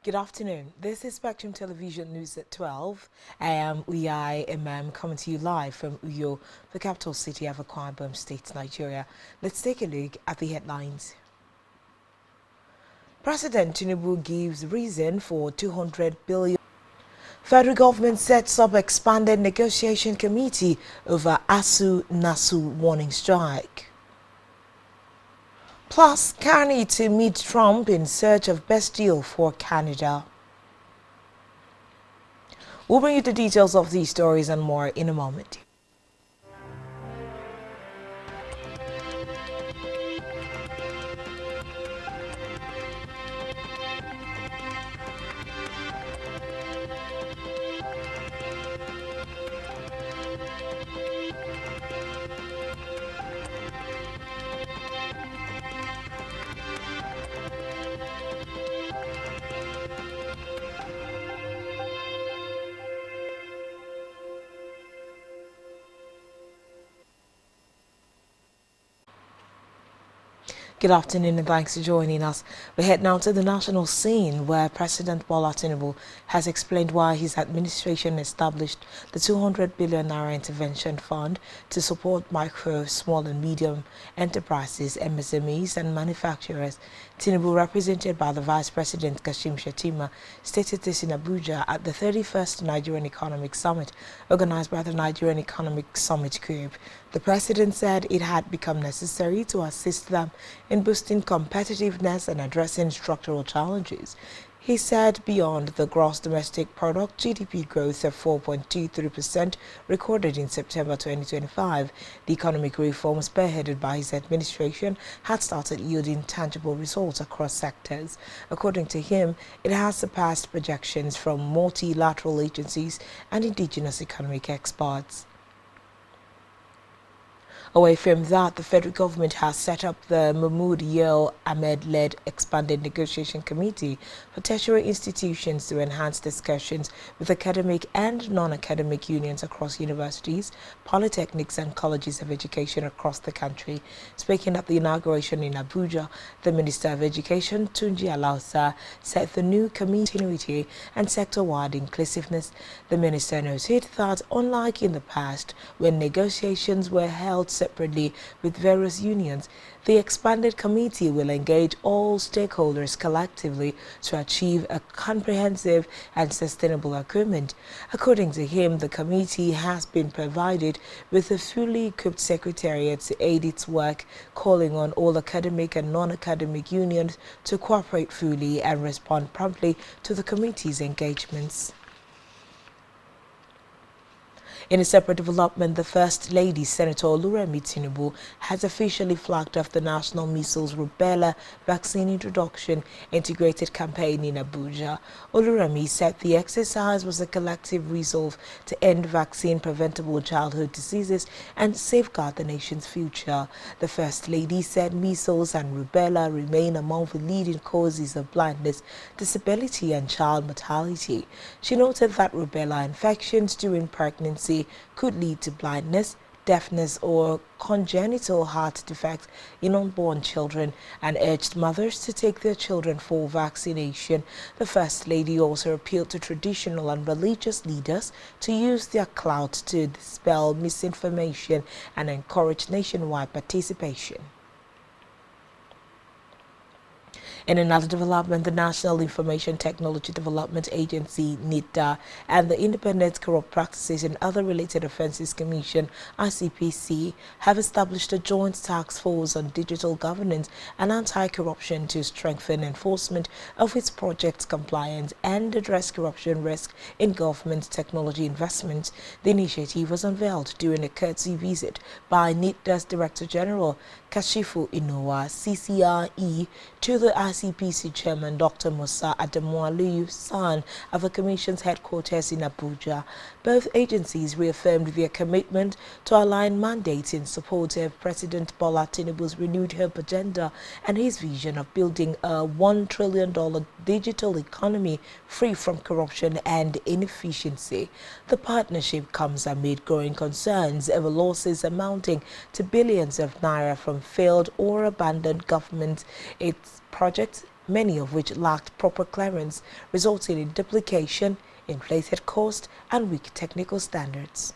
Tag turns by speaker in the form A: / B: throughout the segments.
A: Good afternoon. This is Spectrum Television News at 12. I am Uyai Imam coming to you live from Uyo, the capital city of Akwa Ibom State, Nigeria. Let's take a look at the headlines. President Tinubu gives reason for 200 billion. Federal government sets up expanded negotiation committee over Asuu Nasu warning strike. Plus, Carney to meet Trump in search of best deal for Canada. We'll bring you the details of these stories and more in a moment. Good afternoon and thanks for joining us. We head now to the national scene where President Bola Tinubu has explained why his administration established the 200 billion naira intervention fund to support micro, small and medium enterprises, MSMEs and manufacturers. Tinubu, represented by the Vice President Kashim Shettima, stated this in Abuja at the 31st Nigerian Economic Summit organized by the Nigerian Economic Summit Group. The president said it had become necessary to assist them in boosting competitiveness and addressing structural challenges. He said beyond the gross domestic product GDP growth of 4.23% recorded in September 2025, the economic reforms spearheaded by his administration had started yielding tangible results across sectors. According to him, it has surpassed projections from multilateral agencies and indigenous economic experts. Away from that, the federal government has set up the Mahmoud Yale Ahmed-led expanded negotiation committee for tertiary institutions to enhance discussions with academic and non-academic unions across universities, polytechnics and colleges of education across the country. Speaking at the inauguration in Abuja, the Minister of Education, Tunji Alausa, said the new continuity and sector-wide inclusiveness. The minister noted that unlike in the past, when negotiations were held separately with various unions, the expanded committee will engage all stakeholders collectively to achieve a comprehensive and sustainable agreement. According to him, the committee has been provided with a fully equipped secretariat to aid its work, calling on all academic and non-academic unions to cooperate fully and respond promptly to the committee's engagements. In a separate development, the First Lady, Senator Oluremi Tinubu, has officially flagged off the National Measles Rubella Vaccine Introduction Integrated Campaign in Abuja. Oluremi said the exercise was a collective resolve to end vaccine-preventable childhood diseases and safeguard the nation's future. The First Lady said measles and rubella remain among the leading causes of blindness, disability and child mortality. She noted that rubella infections during pregnancy could lead to blindness, deafness or congenital heart defects in unborn children and urged mothers to take their children for vaccination. The First Lady also appealed to traditional and religious leaders to use their clout to dispel misinformation and encourage nationwide participation. In another development, the National Information Technology Development Agency, NITDA, and the Independent Corrupt Practices and Other Related Offences Commission, ICPC, have established a joint task force on digital governance and anti-corruption to strengthen enforcement of its project compliance and address corruption risk in government technology investments. The initiative was unveiled during a courtesy visit by NITDA's Director General, Kashifu Inowa, CCRE, to the ICPC Chairman Dr. Musa Adamu son of the Commission's headquarters in Abuja. Both agencies reaffirmed their commitment to align mandates in support of President Bola Tinubu's renewed hope agenda and his vision of building a $1 trillion digital economy free from corruption and inefficiency. The partnership comes amid growing concerns over losses amounting to billions of naira from failed or abandoned government. Its projects many of which lacked proper clearance, resulting in duplication, inflated cost, and weak technical standards.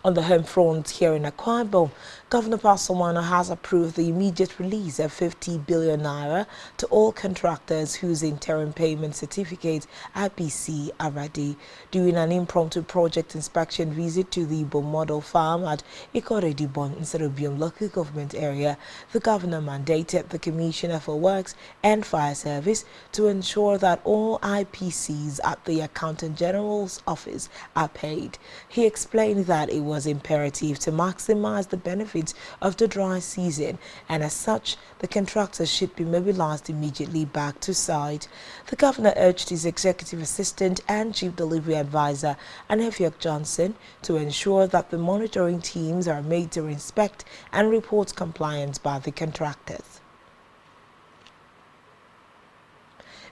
A: On the home front here in Akwa Ibom, Governor Pasomano has approved the immediate release of 50 billion naira to all contractors whose interim payment certificates IPC are ready. During an impromptu project inspection visit to the Ibom model farm at Ikoredibon in Serobium local government area, the governor mandated the Commissioner for Works and Fire Service to ensure that all IPCs at the Accountant General's office are paid. He explained that it was imperative to maximize the benefits of the dry season, and as such, the contractors should be mobilized immediately back to site. The governor urged his executive assistant and chief delivery advisor, Anefiok Johnson, to ensure that the monitoring teams are made to inspect and report compliance by the contractors.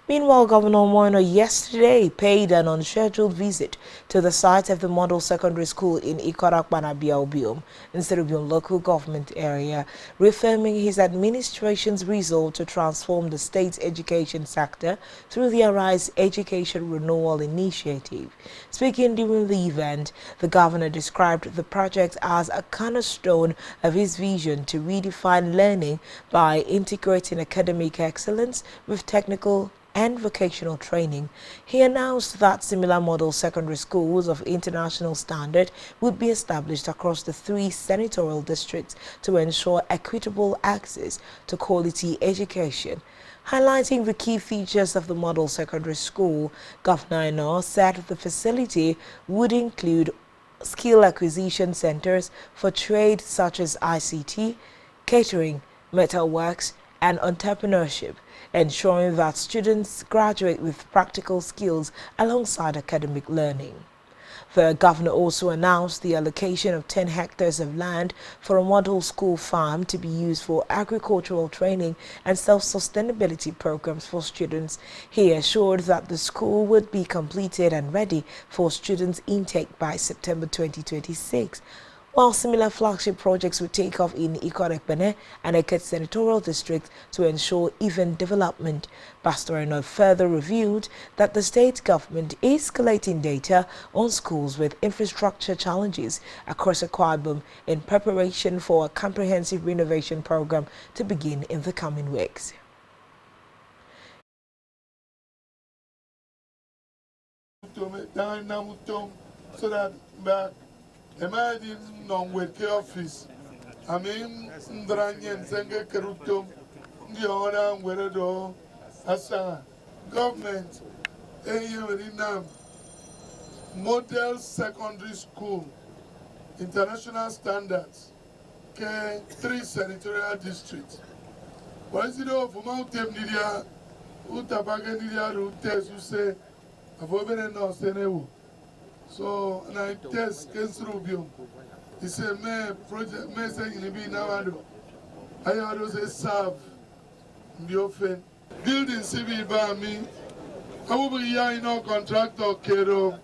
A: Meanwhile, Governor Moino yesterday paid an unscheduled visit to the site of the model secondary school in Ikorakbanabiaobium in Serubium local government area, reaffirming his administration's resolve to transform the state's education sector through the Arise Education Renewal Initiative. Speaking during the event, the governor described the project as a cornerstone of his vision to redefine learning by integrating academic excellence with technical and vocational training. He announced that similar model secondary schools of international standard would be established across the 3 senatorial districts to ensure equitable access to quality education. Highlighting the key features of the model secondary school, Governor Eno said the facility would include skill acquisition centers for trades such as ICT, catering, metalworks, and entrepreneurship, ensuring that students graduate with practical skills alongside academic learning. The governor also announced the allocation of 10 hectares of land for a model school farm to be used for agricultural training and self-sustainability programs for students. He assured that the school would be completed and ready for students' intake by September 2026. While similar flagship projects will take off in Ikorekbene and Eket senatorial districts to ensure even development. Pastor Eno further revealed that the state government is collating data on schools with infrastructure challenges across Akwa Ibom in preparation for a comprehensive renovation program to begin in the coming weeks.
B: So that back imagine non-work office. I mean, Ndranyen Senge Kerutum, the owner, where do Asa government, Eyurinam, model secondary school, international standards, K 3 senatorial districts. What is it of Mountain Nidia, Utabaga Nidia, Rutes, you say, Avoven no Senewu. So, and I test Kenstrubium. He said, "Me project, me saying in be now I had to say serve the offen building civil by me. I will be here no contractor Kero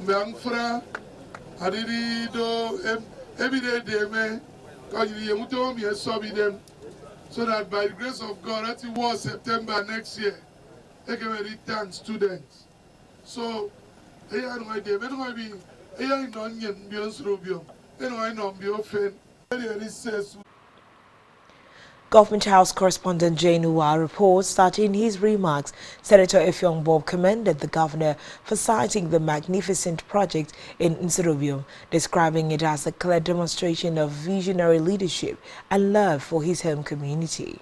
B: Bangfra. I did do every day me. Because you told me I saw them so that by the grace of God, that it was September next year, they can return students. So.
A: Government House correspondent Jane Uwa reports that in his remarks, Senator Effiong Bob commended the governor for citing the magnificent project in Nserobium, describing it as a clear demonstration of visionary leadership and love for his home community.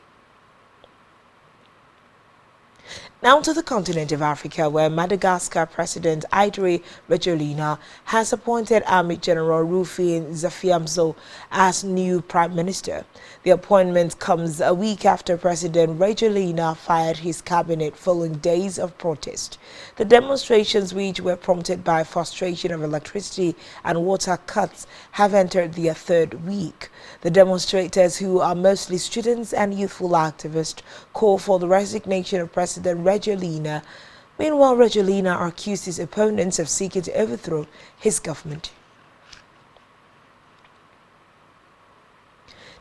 A: Now to the continent of Africa, where Madagascar President Idris Rajoelina has appointed Army General Rufin Zafiamzo as new Prime Minister. The appointment comes a week after President Rajoelina fired his cabinet following days of protest. The demonstrations, which were prompted by frustration of electricity and water cuts, have entered their 3rd week. The demonstrators, who are mostly students and youthful activists, call for the resignation of President Rajoelina. Meanwhile, Rajoelina accused his opponents of seeking to overthrow his government.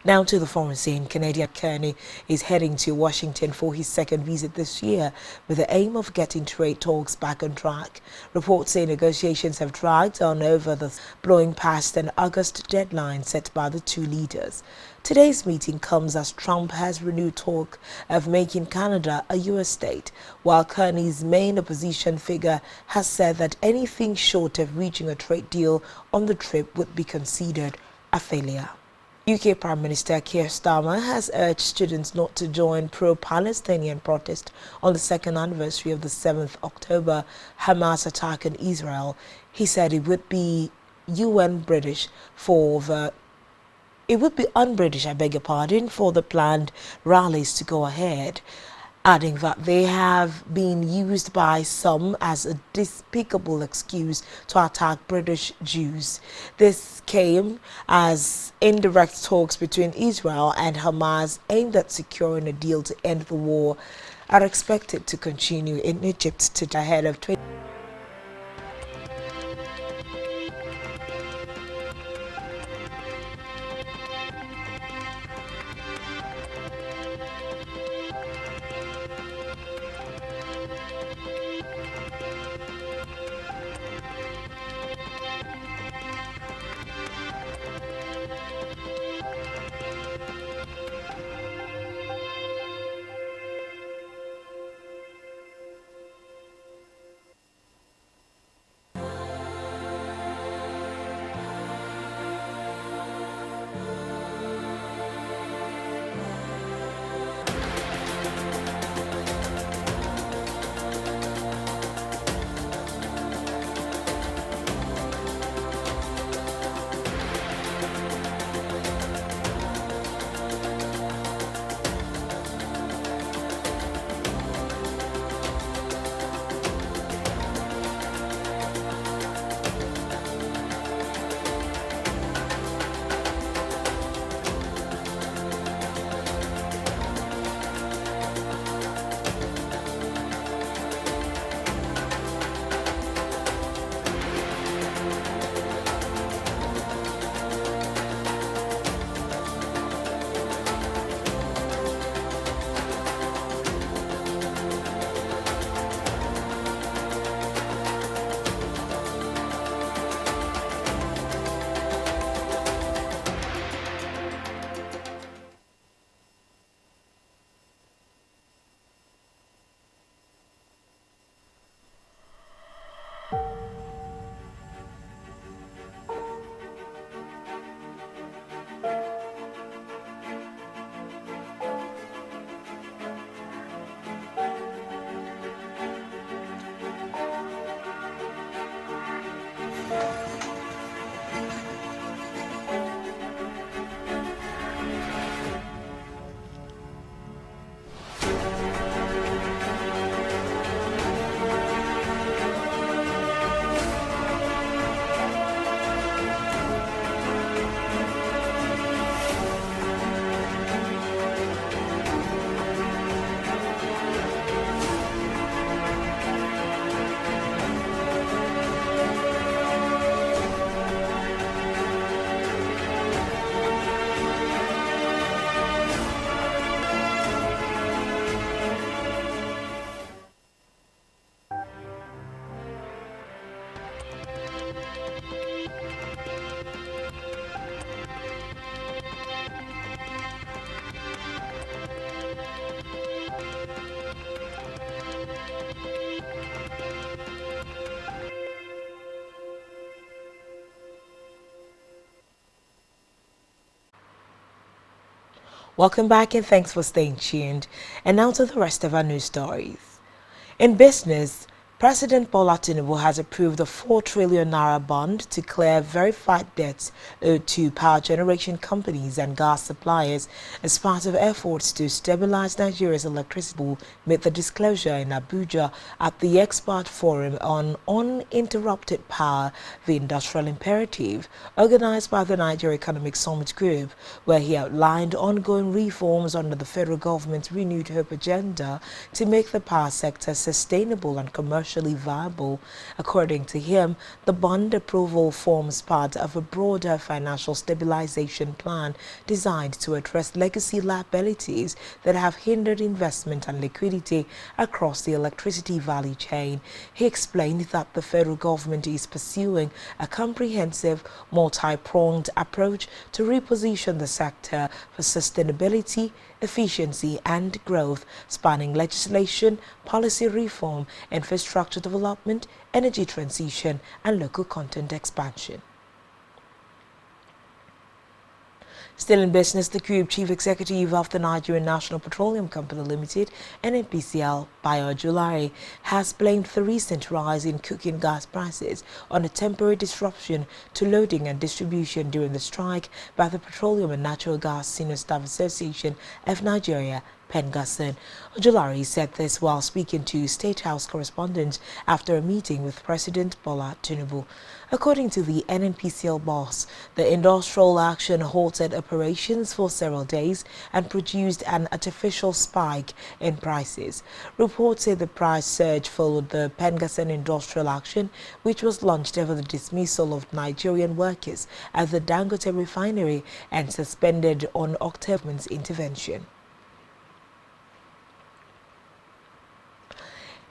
A: Now to the foreign scene, Canadian Kearney is heading to Washington for his second visit this year with the aim of getting trade talks back on track. Reports say negotiations have dragged on over the blowing past an August deadline set by the two leaders. Today's meeting comes as Trump has renewed talk of making Canada a U.S. state, while Kearney's main opposition figure has said that anything short of reaching a trade deal on the trip would be considered a failure. UK Prime Minister Keir Starmer has urged students not to join pro-Palestinian protest on the second anniversary of the 7th October Hamas attack on Israel. He said it would be un-British, I beg your pardon, for the planned rallies to go ahead, adding that they have been used by some as a despicable excuse to attack British Jews. This came as indirect talks between Israel and Hamas aimed at securing a deal to end the war are expected to continue in Egypt to ahead of 20. Welcome back and thanks for staying tuned. And now to the rest of our news stories. In business, President Bola Tinubu has approved a 4 trillion naira bond to clear verified debts owed to power generation companies and gas suppliers as part of efforts to stabilize Nigeria's electricity pool, made the disclosure in Abuja at the Expert Forum on Uninterrupted Power, the Industrial Imperative, organized by the Nigeria Economic Summit Group, where he outlined ongoing reforms under the federal government's renewed hope agenda to make the power sector sustainable and commercial commercially viable. According to him, the bond approval forms part of a broader financial stabilization plan designed to address legacy liabilities that have hindered investment and liquidity across the electricity value chain. He explained that the federal government is pursuing a comprehensive, multi-pronged approach to reposition the sector for sustainability, efficiency and growth, spanning legislation, policy reform, infrastructure development, energy transition and local content expansion. Still in business, the Group Chief Executive of the Nigerian National Petroleum Company Limited, NNPCL, Bayo Julari, has blamed the recent rise in cooking gas prices on a temporary disruption to loading and distribution during the strike by the Petroleum and Natural Gas Senior Staff Association of Nigeria, Pengasen. Ojulari said this while speaking to State House correspondents after a meeting with President Bola Tinubu. According to the NNPCL boss, the industrial action halted operations for several days and produced an artificial spike in prices. Reports say the price surge followed the Pengasen industrial action, which was launched over the dismissal of Nigerian workers at the Dangote refinery and suspended on October's intervention.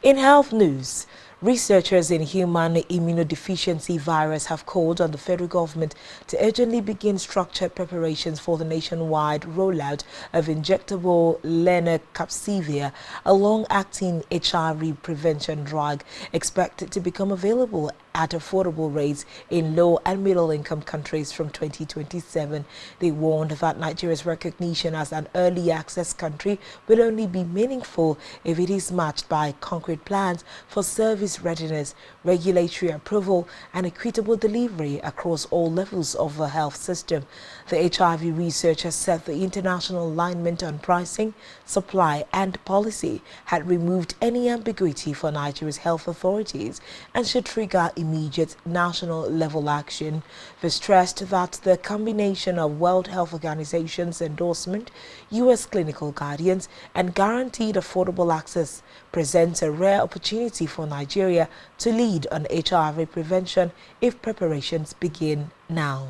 A: In health news, researchers in human immunodeficiency virus have called on the federal government to urgently begin structured preparations for the nationwide rollout of injectable lenacapavir, a long-acting HIV prevention drug expected to become available at affordable rates in low and middle-income countries from 2027. They warned that Nigeria's recognition as an early access country will only be meaningful if it is matched by concrete plans for service readiness, regulatory approval, and equitable delivery across all levels of the health system. The HIV researchers said the international alignment on pricing, supply, and policy had removed any ambiguity for Nigeria's health authorities and should trigger immediate national level action. They stressed that the combination of World Health Organization's endorsement, U.S. clinical guidance, and guaranteed affordable access presents a rare opportunity for Nigeria to lead on HIV prevention if preparations begin now.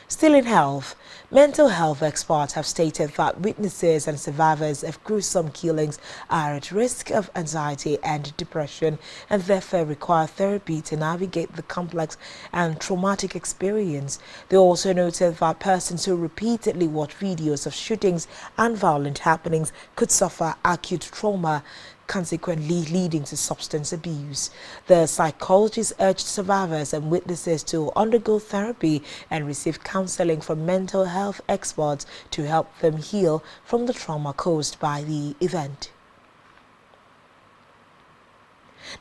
A: Still in health, mental health experts have stated that witnesses and survivors of gruesome killings are at risk of anxiety and depression and therefore require therapy to navigate the complex and traumatic experience. They also noted that persons who repeatedly watch videos of shootings and violent happenings could suffer acute trauma, consequently leading to substance abuse. The psychologist urged survivors and witnesses to undergo therapy and receive counseling from mental health experts to help them heal from the trauma caused by the event.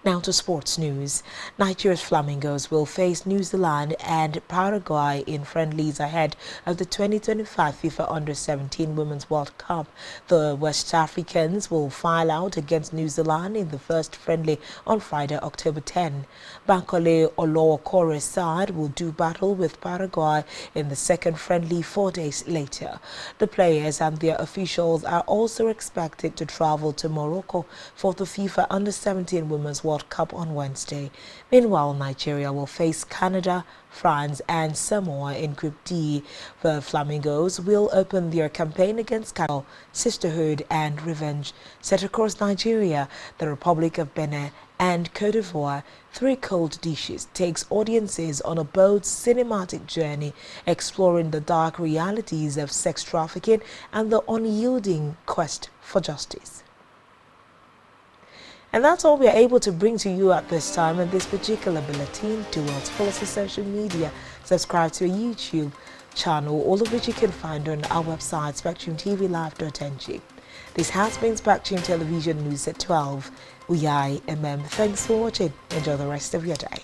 A: Now to sports news. Nigeria's Flamingos will face New Zealand and Paraguay in friendlies ahead of the 2025 FIFA Under-17 Women's World Cup. The West Africans will file out against New Zealand in the first friendly on Friday, October 10. Bankole Olowokore's side will do battle with Paraguay in the second friendly 4 days later. The players and their officials are also expected to travel to Morocco for the FIFA Under-17 Women's World Cup on Wednesday. Meanwhile, Nigeria will face Canada, France and Samoa in Group D. The Flamingos will open their campaign against Canada, Sisterhood and Revenge. Set across Nigeria, the Republic of Benin and Cote d'Ivoire, Three Cold Dishes takes audiences on a bold cinematic journey exploring the dark realities of sex trafficking and the unyielding quest for justice. And that's all we are able to bring to you at this time in this particular bulletin. Do well to follow us on social media, subscribe to our YouTube channel, all of which you can find on our website, spectrumtvlive.ng. This has been Spectrum Television News at 12. We are MM. Thanks for watching. Enjoy the rest of your day.